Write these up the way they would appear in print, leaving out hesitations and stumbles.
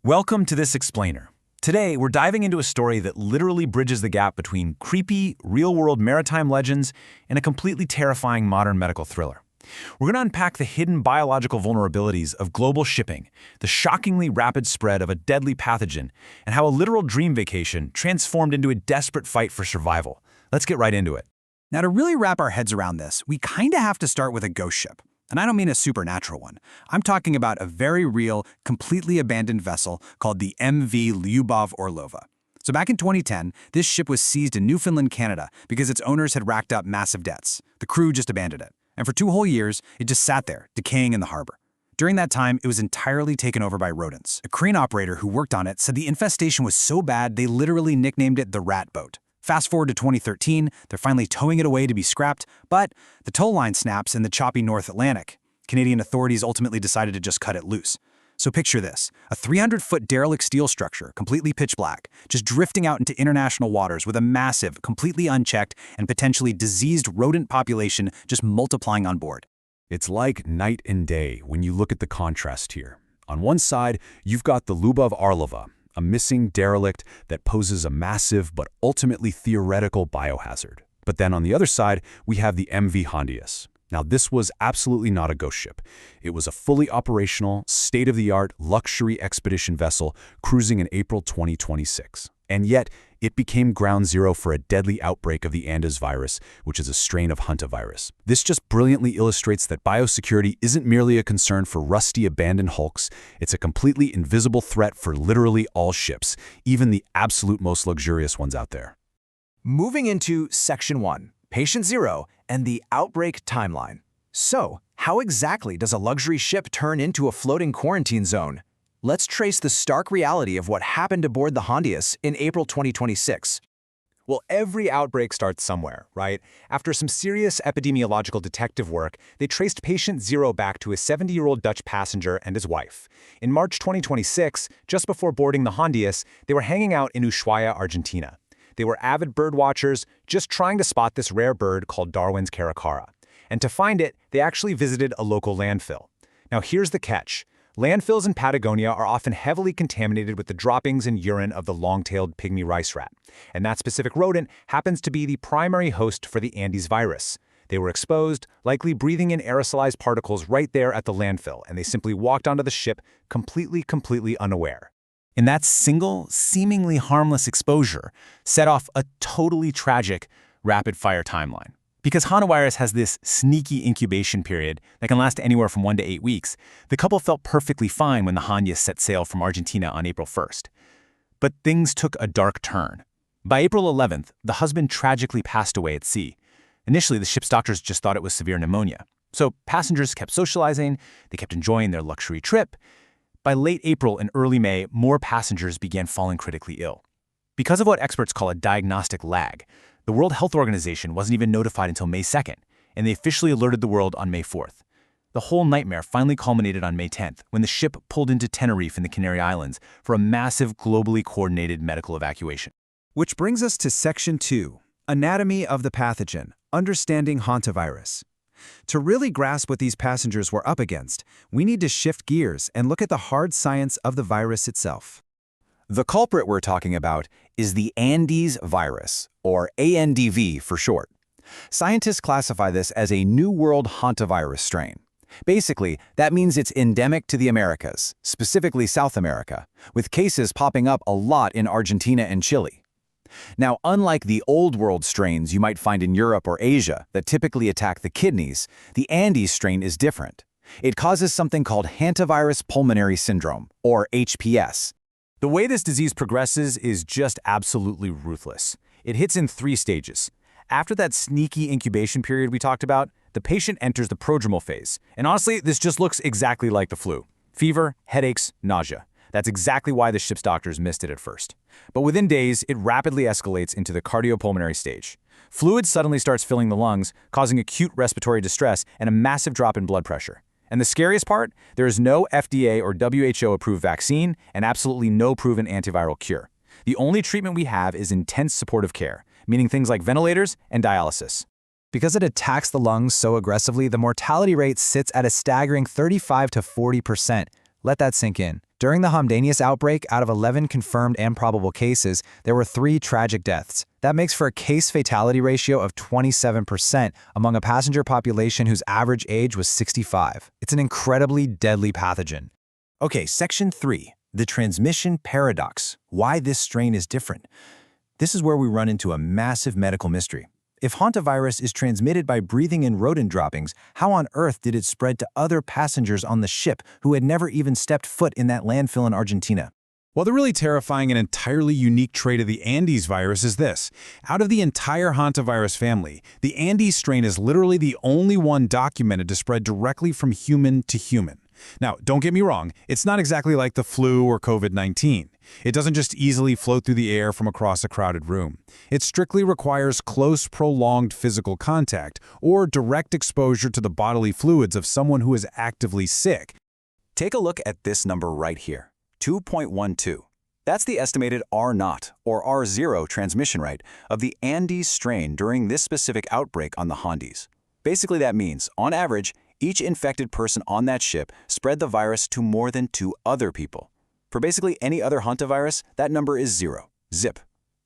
Welcome to This Explainer. Today, we're diving into a story that literally bridges the gap between creepy, real-world maritime legends and a completely terrifying modern medical thriller. We're going to unpack the hidden biological vulnerabilities of global shipping, the shockingly rapid spread of a deadly pathogen, and how a literal dream vacation transformed into a desperate fight for survival. Let's get right into it. Now, to really wrap our heads around this, we kinda have to start with a ghost ship. And I don't mean a supernatural one. I'm talking about a very real, completely abandoned vessel called the MV Orlova. So back in 2010, this ship was seized in Newfoundland, Canada, because its owners had racked up massive debts. The crew just abandoned it. And for 2 whole years, it just sat there, decaying in the harbor. During that time, it was entirely taken over by rodents. A crane operator who worked on it said the infestation was so bad they literally nicknamed it the rat boat. Fast forward to 2013, they're finally towing it away to be scrapped, but the tow line snaps in the choppy North Atlantic. Canadian authorities ultimately decided to just cut it loose. So picture this, a 300-foot derelict steel structure, completely pitch black, just drifting out into international waters with a massive, completely unchecked, and potentially diseased rodent population just multiplying on board. It's like night and day when you look at the contrast here. On one side, you've got the Lubov Orlova, a missing derelict that poses a massive but ultimately theoretical biohazard. But then on the other side, we have the MV Hondius. Now, this was absolutely not a ghost ship. It was a fully operational, state-of-the-art luxury expedition vessel cruising in April 2026. And yet, it became ground zero for a deadly outbreak of the hantavirus, which is a strain of hantavirus. This just brilliantly illustrates that biosecurity isn't merely a concern for rusty, abandoned hulks. It's a completely invisible threat for literally all ships, even the absolute most luxurious ones out there. Moving into Section 1, Patient Zero and the Outbreak Timeline. So, how exactly does a luxury ship turn into a floating quarantine zone? Let's trace the stark reality of what happened aboard the Hondius in April 2026. Well, every outbreak starts somewhere, right? After some serious epidemiological detective work, they traced patient zero back to a 70-year-old Dutch passenger and his wife. In March 2026, just before boarding the Hondius, they were hanging out in Ushuaia, Argentina. They were avid bird watchers, just trying to spot this rare bird called Darwin's caracara. And to find it, they actually visited a local landfill. Now here's the catch. Landfills in Patagonia are often heavily contaminated with the droppings and urine of the long-tailed pygmy rice rat. And that specific rodent happens to be the primary host for the Andes virus. They were exposed, likely breathing in aerosolized particles right there at the landfill, and they simply walked onto the ship completely unaware. And that single, seemingly harmless exposure set off a totally tragic rapid-fire timeline. Because hantavirus has this sneaky incubation period that can last anywhere from 1 to 8 weeks, the couple felt perfectly fine when the Hondius set sail from Argentina on April 1st. But things took a dark turn. By April 11th, the husband tragically passed away at sea. Initially, the ship's doctors just thought it was severe pneumonia. So passengers kept socializing, they kept enjoying their luxury trip. By late April and early May, more passengers began falling critically ill. Because of what experts call a diagnostic lag, the World Health Organization wasn't even notified until May 2nd, and they officially alerted the world on May 4th. The whole nightmare finally culminated on May 10th, when the ship pulled into Tenerife in the Canary Islands for a massive, globally coordinated medical evacuation. Which brings us to Section 2, Anatomy of the Pathogen, Understanding Hantavirus. To really grasp what these passengers were up against, we need to shift gears and look at the hard science of the virus itself. The culprit we're talking about is the Andes virus, or ANDV for short. Scientists classify this as a New World hantavirus strain. Basically, that means it's endemic to the Americas, specifically South America, with cases popping up a lot in Argentina and Chile. Now, unlike the Old World strains you might find in Europe or Asia that typically attack the kidneys, the Andes strain is different. It causes something called hantavirus pulmonary syndrome, or HPS. The way this disease progresses is just absolutely ruthless. It hits in 3 stages. After that sneaky incubation period we talked about, the patient enters the prodromal phase. And honestly, this just looks exactly like the flu. Fever, headaches, nausea. That's exactly why the ship's doctors missed it at first. But within days, it rapidly escalates into the cardiopulmonary stage. Fluid suddenly starts filling the lungs, causing acute respiratory distress and a massive drop in blood pressure. And the scariest part, there is no FDA or WHO-approved vaccine and absolutely no proven antiviral cure. The only treatment we have is intense supportive care, meaning things like ventilators and dialysis. Because it attacks the lungs so aggressively, the mortality rate sits at a staggering 35 to 40%. Let that sink in. During the Hondius outbreak, out of 11 confirmed and probable cases, there were 3 tragic deaths. That makes for a case fatality ratio of 27% among a passenger population whose average age was 65. It's an incredibly deadly pathogen. Okay, Section 3, the transmission paradox. Why this strain is different. This is where we run into a massive medical mystery. If hantavirus is transmitted by breathing in rodent droppings, how on earth did it spread to other passengers on the ship who had never even stepped foot in that landfill in Argentina? Well, the really terrifying and entirely unique trait of the Andes virus is this. Out of the entire hantavirus family, the Andes strain is literally the only one documented to spread directly from human to human. Now, don't get me wrong, it's not exactly like the flu or COVID-19. It doesn't just easily float through the air from across a crowded room. It strictly requires close, prolonged physical contact or direct exposure to the bodily fluids of someone who is actively sick. Take a look at this number right here, 2.12. That's the estimated R0 or R0 transmission rate of the Andes strain during this specific outbreak on the Hondius. Basically, that means, on average, each infected person on that ship spread the virus to more than 2 other people. For basically any other hantavirus, that number is 0, zip.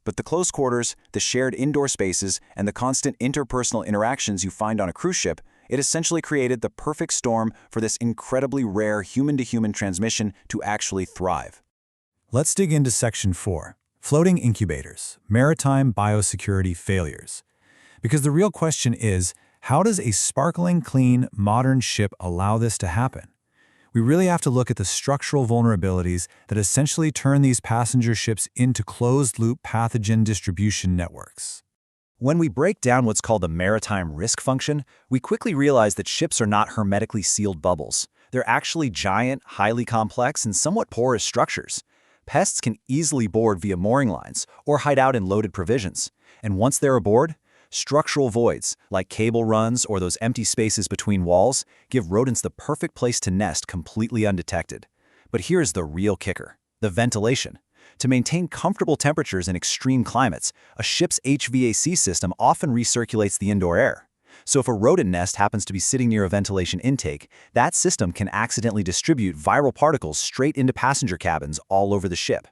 But the close quarters, the shared indoor spaces, and the constant interpersonal interactions you find on a cruise ship, it essentially created the perfect storm for this incredibly rare human-to-human transmission to actually thrive. Let's dig into Section 4, floating incubators, maritime biosecurity failures. Because the real question is, how does a sparkling clean, modern ship allow this to happen? We really have to look at the structural vulnerabilities that essentially turn these passenger ships into closed-loop pathogen distribution networks. When we break down what's called the maritime risk function, we quickly realize that ships are not hermetically sealed bubbles. They're actually giant, highly complex, and somewhat porous structures. Pests can easily board via mooring lines or hide out in loaded provisions. And once they're aboard, structural voids, like cable runs or those empty spaces between walls, give rodents the perfect place to nest completely undetected. But here's the real kicker: the ventilation. To maintain comfortable temperatures in extreme climates, a ship's HVAC system often recirculates the indoor air. So if a rodent nest happens to be sitting near a ventilation intake, that system can accidentally distribute viral particles straight into passenger cabins all over the ship.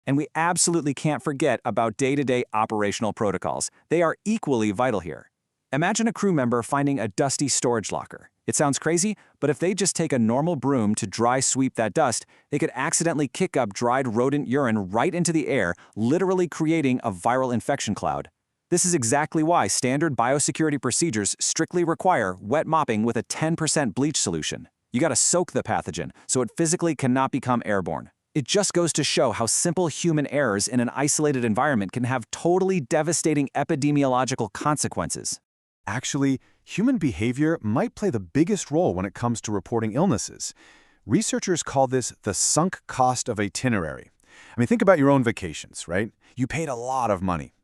And we absolutely can't forget about day-to-day operational protocols. They are equally vital here. Imagine a crew member finding a dusty storage locker. It sounds crazy, but if they just take a normal broom to dry sweep that dust, they could accidentally kick up dried rodent urine right into the air, literally creating a viral infection cloud. This is exactly why standard biosecurity procedures strictly require wet mopping with a 10% bleach solution. You gotta soak the pathogen so it physically cannot become airborne. It just goes to show how simple human errors in an isolated environment can have totally devastating epidemiological consequences. Actually, human behavior might play the biggest role when it comes to reporting illnesses. Researchers call this the sunk cost of itinerary. I mean, think about your own vacations, right? You paid a lot of money.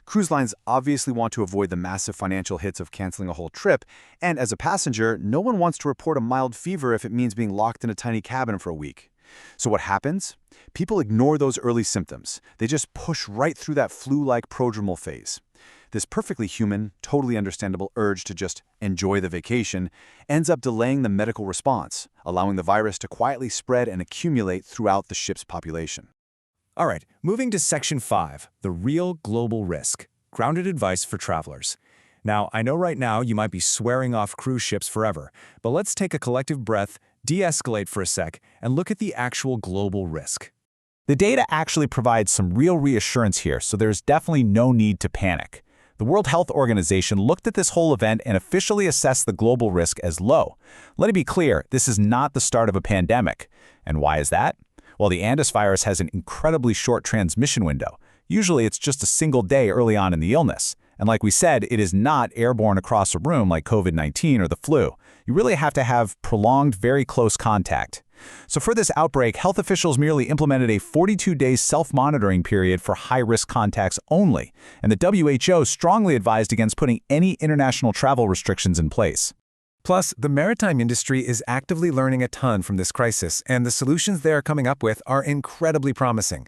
Cruise lines obviously want to avoid the massive financial hits of canceling a whole trip, and as a passenger, no one wants to report a mild fever if it means being locked in a tiny cabin for a week. So what happens? People ignore those early symptoms. They just push right through that flu-like prodromal phase. This perfectly human, totally understandable urge to just enjoy the vacation ends up delaying the medical response, allowing the virus to quietly spread and accumulate throughout the ship's population. All right, moving to Section 5, the real global risk, grounded advice for travelers. Now, I know right now you might be swearing off cruise ships forever, but let's take a collective breath, de-escalate for a sec, and look at the actual global risk. The data actually provides some real reassurance here, so there's definitely no need to panic. The World Health Organization looked at this whole event and officially assessed the global risk as low. Let it be clear, this is not the start of a pandemic. And why is that? Well, the Andes virus has an incredibly short transmission window. Usually it's just a single day early on in the illness. And like we said, it is not airborne across a room like COVID-19 or the flu. You really have to have prolonged, very close contact. So for this outbreak, health officials merely implemented a 42-day self-monitoring period for high-risk contacts only, and the WHO strongly advised against putting any international travel restrictions in place. Plus, the maritime industry is actively learning a ton from this crisis, and the solutions they are coming up with are incredibly promising.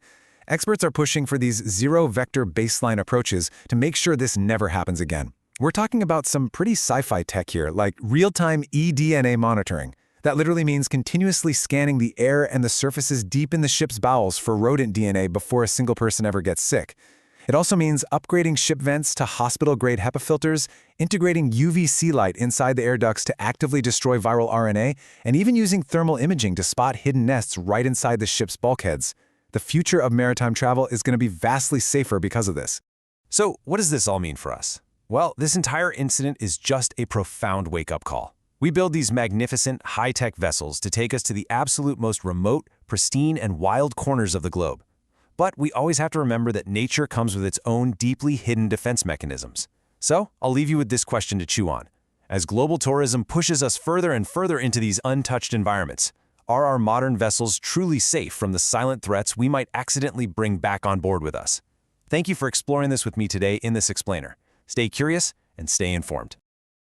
Experts are pushing for these zero-vector baseline approaches to make sure this never happens again. We're talking about some pretty sci-fi tech here, like real-time eDNA monitoring. That literally means continuously scanning the air and the surfaces deep in the ship's bowels for rodent DNA before a single person ever gets sick. It also means upgrading ship vents to hospital-grade HEPA filters, integrating UVC light inside the air ducts to actively destroy viral RNA, and even using thermal imaging to spot hidden nests right inside the ship's bulkheads. The future of maritime travel is going to be vastly safer because of this. So, what does this all mean for us? Well, this entire incident is just a profound wake-up call. We build these magnificent, high-tech vessels to take us to the absolute most remote, pristine, and wild corners of the globe. But we always have to remember that nature comes with its own deeply hidden defense mechanisms. So, I'll leave you with this question to chew on. As global tourism pushes us further and further into these untouched environments, are our modern vessels truly safe from the silent threats we might accidentally bring back on board with us? Thank you for exploring this with me today in this explainer. Stay curious and stay informed.